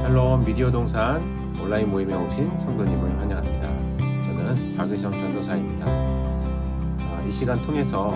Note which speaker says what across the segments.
Speaker 1: 샬롬 미디어 동산 온라인 모임에 오신 성도님을 환영합니다. 저는 박의성 전도사입니다. 이 시간 통해서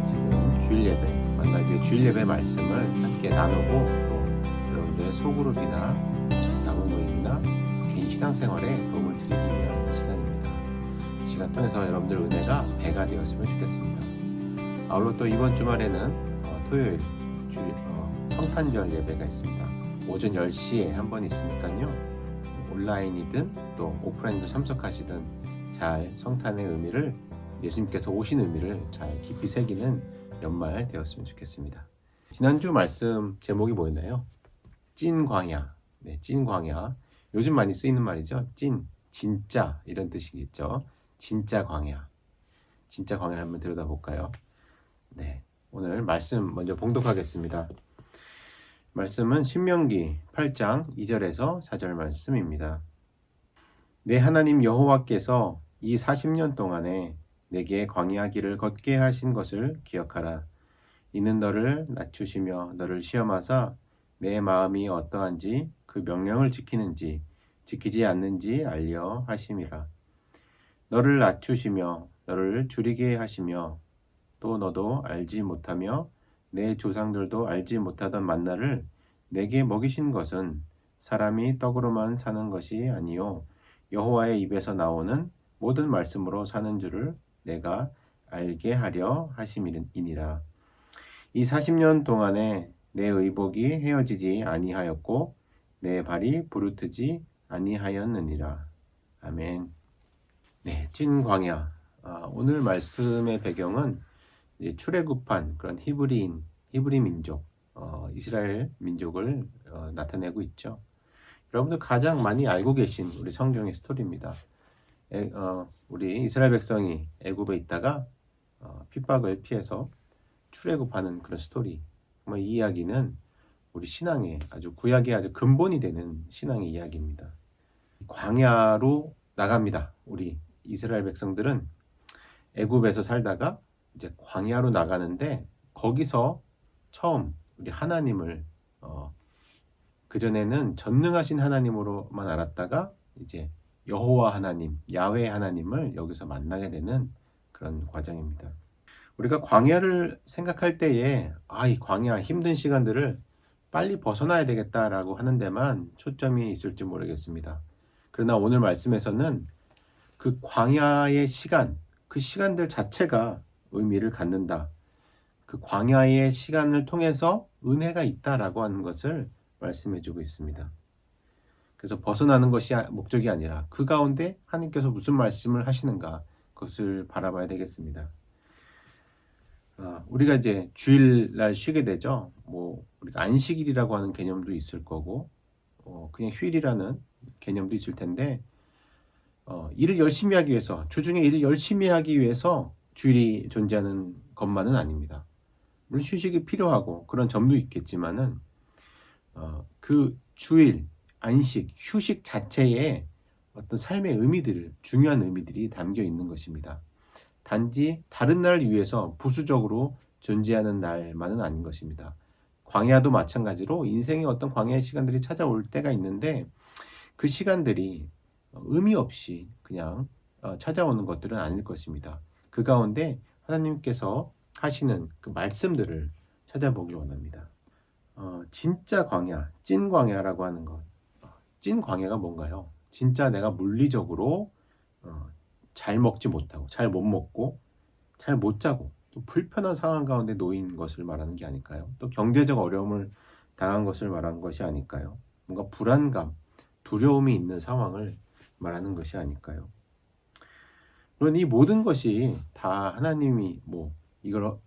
Speaker 1: 지금 주일 예배, 만나기의 주일 예배 말씀을 함께 나누고 또 여러분들의 소그룹이나 나무 모임이나 개인 신앙생활에 도움을 드리기 위한 시간입니다. 이 시간 통해서 여러분들 은혜가 배가 되었으면 좋겠습니다. 아울러 또 이번 주말에는 토요일 성탄절 예배가 있습니다. 오전 10시에 한 번 있으니까요. 온라인이든 또 오프라인도 참석하시든 잘 성탄의 의미를, 예수님께서 오신 의미를 잘 깊이 새기는 연말 되었으면 좋겠습니다. 지난주 말씀 제목이 뭐였나요? 찐 광야. 네, 찐 광야. 요즘 많이 쓰이는 말이죠. 찐, 진짜 이런 뜻이겠죠. 진짜 광야. 진짜 광야 한번 들여다볼까요? 네, 오늘 말씀 먼저 봉독하겠습니다. 말씀은 신명기 8장 2절에서 4절 말씀입니다. 내 하나님 여호와께서 이 40년 동안에 내게 광야 길을 걷게 하신 것을 기억하라. 이는 너를 낮추시며 너를 시험하사 내 마음이 어떠한지 그 명령을 지키는지 지키지 않는지 알려 하심이라. 너를 낮추시며 너를 줄이게 하시며 또 너도 알지 못하며 내 조상들도 알지 못하던 만나를 내게 먹이신 것은 사람이 떡으로만 사는 것이 아니요 여호와의 입에서 나오는 모든 말씀으로 사는 줄을 내가 알게 하려 하심이니라. 이 40년 동안에 내 의복이 헤어지지 아니하였고 내 발이 부르트지 아니하였느니라. 아멘. 네, 찐 광야. 오늘 말씀의 배경은 이제 출애굽한 그런 히브리 민족, 이스라엘 민족을 나타내고 있죠. 여러분들 가장 많이 알고 계신 우리 성경의 스토리입니다. 우리 이스라엘 백성이 애굽에 있다가 핍박을 피해서 출애굽하는 그런 스토리. 이 이야기는 우리 신앙의 아주 구약의 아주 근본이 되는 신앙의 이야기입니다. 광야로 나갑니다. 우리 이스라엘 백성들은 애굽에서 살다가 이제 광야로 나가는데 거기서 처음 우리 하나님을 그전에는 전능하신 하나님으로만 알았다가 이제 여호와 하나님, 야훼 하나님을 여기서 만나게 되는 그런 과정입니다. 우리가 광야를 생각할 때에 이 광야 힘든 시간들을 빨리 벗어나야 되겠다라고 하는 데만 초점이 있을지 모르겠습니다. 그러나 오늘 말씀에서는 그 광야의 시간, 그 시간들 자체가 의미를 갖는다. 그 광야의 시간을 통해서 은혜가 있다라고 하는 것을 말씀해주고 있습니다. 그래서 벗어나는 것이 목적이 아니라 그 가운데 하나님께서 무슨 말씀을 하시는가 그것을 바라봐야 되겠습니다. 우리가 이제 주일날 쉬게 되죠. 우리가 안식일이라고 하는 개념도 있을 거고 그냥 휴일이라는 개념도 있을 텐데 일을 열심히 하기 위해서, 주중에 일을 열심히 하기 위해서 주일이 존재하는 것만은 아닙니다. 물론 휴식이 필요하고 그런 점도 있겠지만은 그 주일, 안식, 휴식 자체에 어떤 삶의 의미들, 중요한 의미들이 담겨 있는 것입니다. 단지 다른 날을 위해서 부수적으로 존재하는 날만은 아닌 것입니다. 광야도 마찬가지로 인생의 어떤 광야의 시간들이 찾아올 때가 있는데 그 시간들이 의미 없이 그냥 찾아오는 것들은 아닐 것입니다. 그 가운데 하나님께서 하시는 그 말씀들을 찾아보길 원합니다. 진짜 광야, 찐 광야라고 하는 것. 찐 광야가 뭔가요? 진짜 내가 물리적으로 잘 먹지 못하고, 잘 못 먹고, 잘 못 자고, 또 불편한 상황 가운데 놓인 것을 말하는 게 아닐까요? 또 경제적 어려움을 당한 것을 말하는 것이 아닐까요? 뭔가 불안감, 두려움이 있는 상황을 말하는 것이 아닐까요? 물론 이 모든 것이 다 하나님이 이걸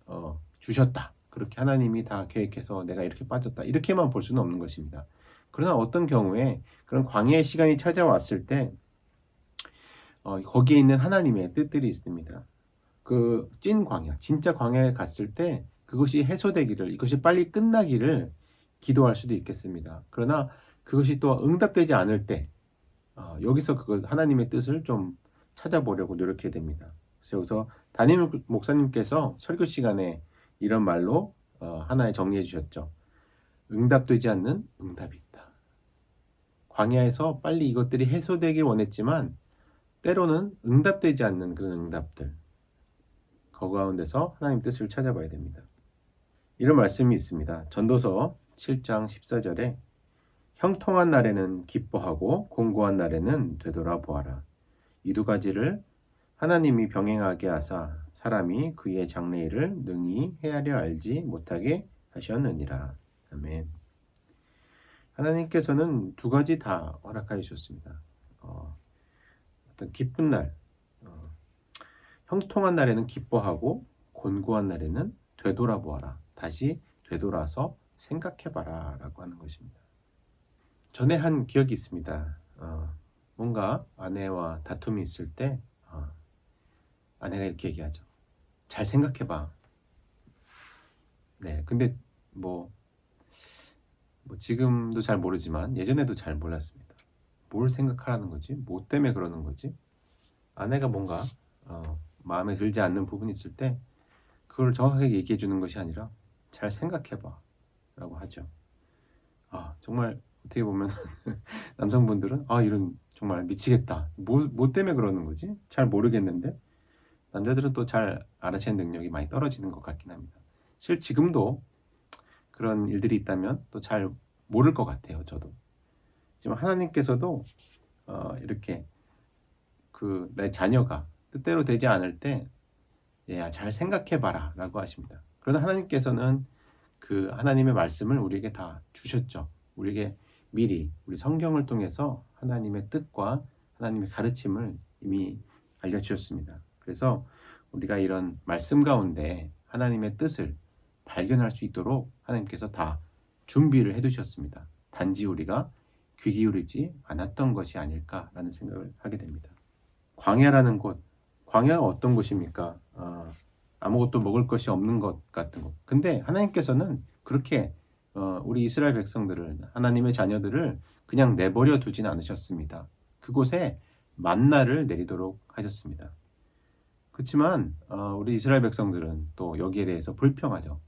Speaker 1: 주셨다, 그렇게 하나님이 다 계획해서 내가 이렇게 빠졌다, 이렇게만 볼 수는 없는 것입니다. 그러나 어떤 경우에 그런 광야의 시간이 찾아왔을 때 거기에 있는 하나님의 뜻들이 있습니다. 그 찐 광야, 진짜 광야에 갔을 때 그것이 해소되기를, 이것이 빨리 끝나기를 기도할 수도 있겠습니다. 그러나 그것이 또 응답되지 않을 때 여기서 그걸 하나님의 뜻을 좀 찾아보려고 노력해야 됩니다. 그래서 여기서 담임 목사님께서 설교 시간에 이런 말로 하나에 정리해 주셨죠. 응답되지 않는 응답이 있다. 광야에서 빨리 이것들이 해소되길 원했지만 때로는 응답되지 않는 그런 응답들, 그 가운데서 하나님 뜻을 찾아봐야 됩니다. 이런 말씀이 있습니다. 전도서 7장 14절에 형통한 날에는 기뻐하고 공고한 날에는 되돌아보아라. 이 두 가지를 하나님이 병행하게 하사 사람이 그의 장래일을 능히 헤아려 알지 못하게 하셨느니라. 아멘. 하나님께서는 두 가지 다 허락하여 주셨습니다. 어떤 기쁜 날, 형통한 날에는 기뻐하고 곤고한 날에는 되돌아보아라. 다시 되돌아서 생각해봐라 라고 하는 것입니다. 전에 한 기억이 있습니다. 뭔가 아내와 다툼이 있을 때 아내가 이렇게 얘기하죠. 잘 생각해봐. 네, 근데 뭐 지금도 잘 모르지만 예전에도 잘 몰랐습니다. 뭘 생각하라는 거지? 뭐 때문에 그러는 거지? 아내가 뭔가 마음에 들지 않는 부분이 있을 때 그걸 정확하게 얘기해 주는 것이 아니라 잘 생각해봐 라고 하죠. 정말 어떻게 보면 남성분들은 이런 정말 미치겠다. 뭐 때문에 그러는 거지? 잘 모르겠는데 남자들은 또 잘 알아채는 능력이 많이 떨어지는 것 같긴 합니다. 실제 지금도 그런 일들이 있다면 또 잘 모를 것 같아요. 저도 지금 하나님께서도 이렇게 내 자녀가 뜻대로 되지 않을 때 얘야 잘 생각해봐라 라고 하십니다. 그러나 하나님께서는 그 하나님의 말씀을 우리에게 다 주셨죠. 우리에게 미리 우리 성경을 통해서 하나님의 뜻과 하나님의 가르침을 이미 알려주셨습니다. 그래서 우리가 이런 말씀 가운데 하나님의 뜻을 발견할 수 있도록 하나님께서 다 준비를 해두셨습니다. 단지 우리가 귀 기울이지 않았던 것이 아닐까라는 생각을 하게 됩니다. 광야라는 곳, 광야가 어떤 곳입니까? 아무것도 먹을 것이 없는 것 같은 곳. 근데 하나님께서는 그렇게 우리 이스라엘 백성들을, 하나님의 자녀들을 그냥 내버려 두진 않으셨습니다. 그곳에 만나를 내리도록 하셨습니다. 그렇지만 우리 이스라엘 백성들은 또 여기에 대해서 불평하죠.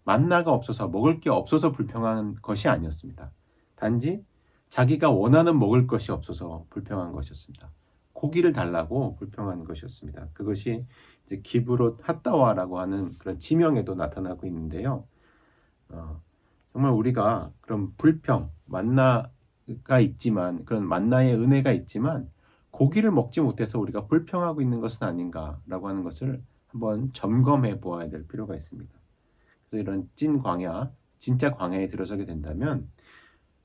Speaker 1: 만나가 없어서, 먹을 게 없어서 불평한 것이 아니었습니다. 단지 자기가 원하는 먹을 것이 없어서 불평한 것이었습니다. 고기를 달라고 불평한 것이었습니다. 그것이 이제 기브롯 핫다와라고 하는 그런 지명에도 나타나고 있는데요. 정말 우리가 그런 불평, 만나가 있지만, 그런 만나의 은혜가 있지만 고기를 먹지 못해서 우리가 불평하고 있는 것은 아닌가라고 하는 것을 한번 점검해 보아야 될 필요가 있습니다. 그래서 이런 찐 광야, 진짜 광야에 들어서게 된다면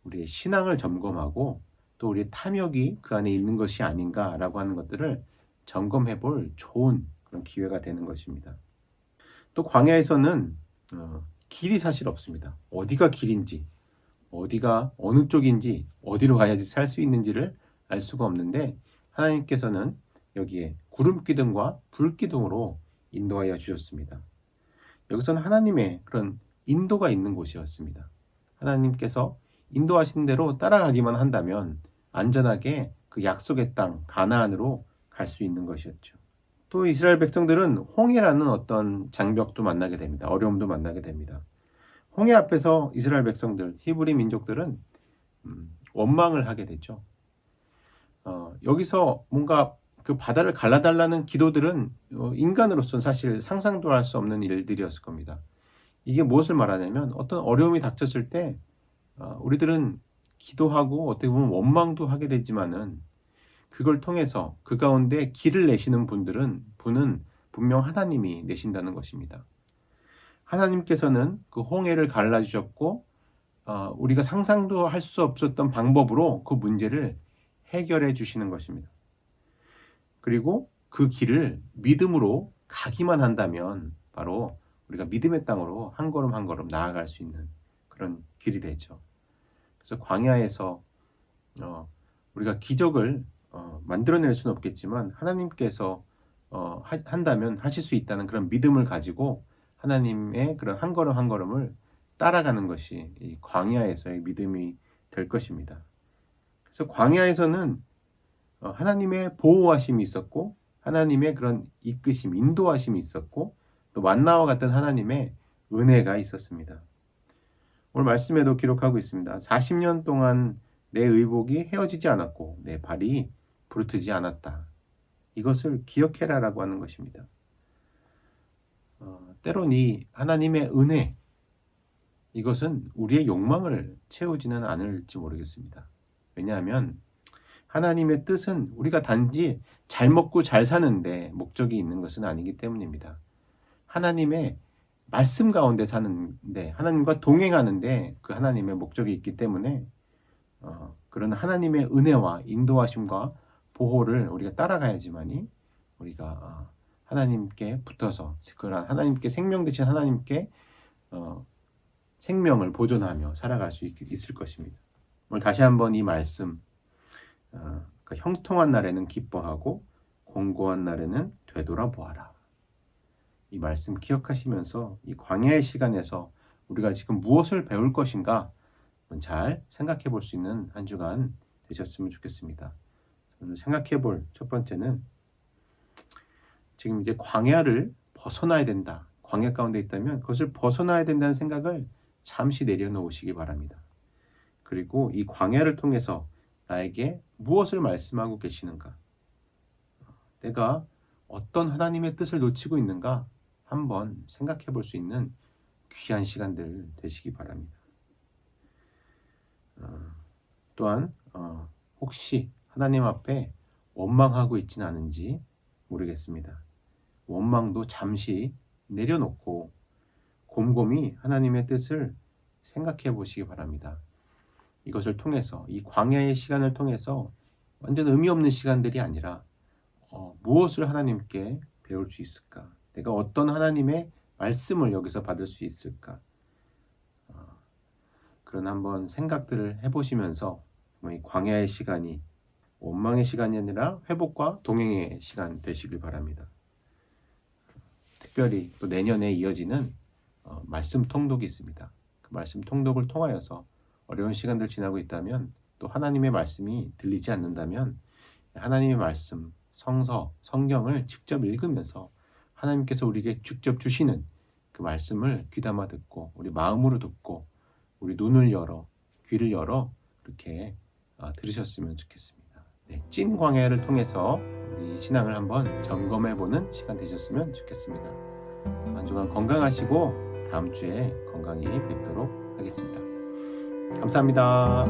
Speaker 1: 우리의 신앙을 점검하고 또 우리의 탐욕이 그 안에 있는 것이 아닌가라고 하는 것들을 점검해 볼 좋은 그런 기회가 되는 것입니다. 또 광야에서는 길이 사실 없습니다. 어디가 길인지, 어디가 어느 쪽인지, 어디로 가야지 살 수 있는지를 알 수가 없는데 하나님께서는 여기에 구름기둥과 불기둥으로 인도하여 주셨습니다. 여기서는 하나님의 그런 인도가 있는 곳이었습니다. 하나님께서 인도하신 대로 따라가기만 한다면 안전하게 그 약속의 땅 가나안으로 갈 수 있는 것이었죠. 또 이스라엘 백성들은 홍해라는 어떤 장벽도 만나게 됩니다. 어려움도 만나게 됩니다. 홍해 앞에서 이스라엘 백성들, 히브리 민족들은 원망을 하게 됐죠. 여기서 뭔가 그 바다를 갈라달라는 기도들은 인간으로서는 사실 상상도 할 수 없는 일들이었을 겁니다. 이게 무엇을 말하냐면 어떤 어려움이 닥쳤을 때 우리들은 기도하고 어떻게 보면 원망도 하게 되지만은 그걸 통해서 그 가운데 길을 내시는 분은 분명 하나님이 내신다는 것입니다. 하나님께서는 그 홍해를 갈라주셨고 우리가 상상도 할 수 없었던 방법으로 그 문제를 해결해 주시는 것입니다. 그리고 그 길을 믿음으로 가기만 한다면 바로 우리가 믿음의 땅으로 한 걸음 한 걸음 나아갈 수 있는 그런 길이 되죠. 그래서 광야에서 우리가 기적을 만들어낼 수는 없겠지만 하나님께서 한다면 하실 수 있다는 그런 믿음을 가지고 하나님의 그런 한 걸음 한 걸음을 따라가는 것이 이 광야에서의 믿음이 될 것입니다. 그래서 광야에서는 하나님의 보호하심이 있었고 하나님의 그런 이끄심, 인도하심이 있었고 또 만나와 같은 하나님의 은혜가 있었습니다. 오늘 말씀에도 기록하고 있습니다. 40년 동안 내 의복이 헤어지지 않았고 내 발이 부르트지 않았다. 이것을 기억해라라고 하는 것입니다. 때론 이 하나님의 은혜, 이것은 우리의 욕망을 채우지는 않을지 모르겠습니다. 왜냐하면 하나님의 뜻은 우리가 단지 잘 먹고 잘 사는데 목적이 있는 것은 아니기 때문입니다. 하나님의 말씀 가운데 사는데, 하나님과 동행하는데 그 하나님의 목적이 있기 때문에 그런 하나님의 은혜와 인도하심과 보호를 우리가 따라가야지만이 우리가 하나님께 붙어서, 그런 하나님께 생명 되신 하나님께 생명을 보존하며 살아갈 수 있을 것입니다. 오늘 다시 한번 이 말씀, 형통한 날에는 기뻐하고 공고한 날에는 되돌아보아라. 이 말씀 기억하시면서 이 광야의 시간에서 우리가 지금 무엇을 배울 것인가 잘 생각해 볼 수 있는 한 주간 되셨으면 좋겠습니다. 오늘 생각해 볼 첫 번째는, 지금 이제 광야를 벗어나야 된다. 광야 가운데 있다면 그것을 벗어나야 된다는 생각을 잠시 내려놓으시기 바랍니다. 그리고 이 광야를 통해서 나에게 무엇을 말씀하고 계시는가? 내가 어떤 하나님의 뜻을 놓치고 있는가? 한번 생각해 볼 수 있는 귀한 시간들 되시기 바랍니다. 또한 혹시 하나님 앞에 원망하고 있지는 않은지 모르겠습니다. 원망도 잠시 내려놓고 곰곰이 하나님의 뜻을 생각해 보시기 바랍니다. 이것을 통해서, 이 광야의 시간을 통해서 완전 의미 없는 시간들이 아니라 무엇을 하나님께 배울 수 있을까? 내가 어떤 하나님의 말씀을 여기서 받을 수 있을까? 그런 한번 생각들을 해보시면서 이 광야의 시간이 원망의 시간이 아니라 회복과 동행의 시간 되시길 바랍니다. 특별히 또 내년에 이어지는 말씀 통독이 있습니다. 그 말씀 통독을 통하여서 어려운 시간들 지나고 있다면, 또 하나님의 말씀이 들리지 않는다면 하나님의 말씀, 성서, 성경을 직접 읽으면서 하나님께서 우리에게 직접 주시는 그 말씀을 귀담아 듣고, 우리 마음으로 듣고, 우리 눈을 열어, 귀를 열어 이렇게 들으셨으면 좋겠습니다. 네, 찐 광야를 통해서 우리 신앙을 한번 점검해보는 시간 되셨으면 좋겠습니다. 한 주간 건강하시고 다음 주에 건강히 뵙도록 하겠습니다. 감사합니다.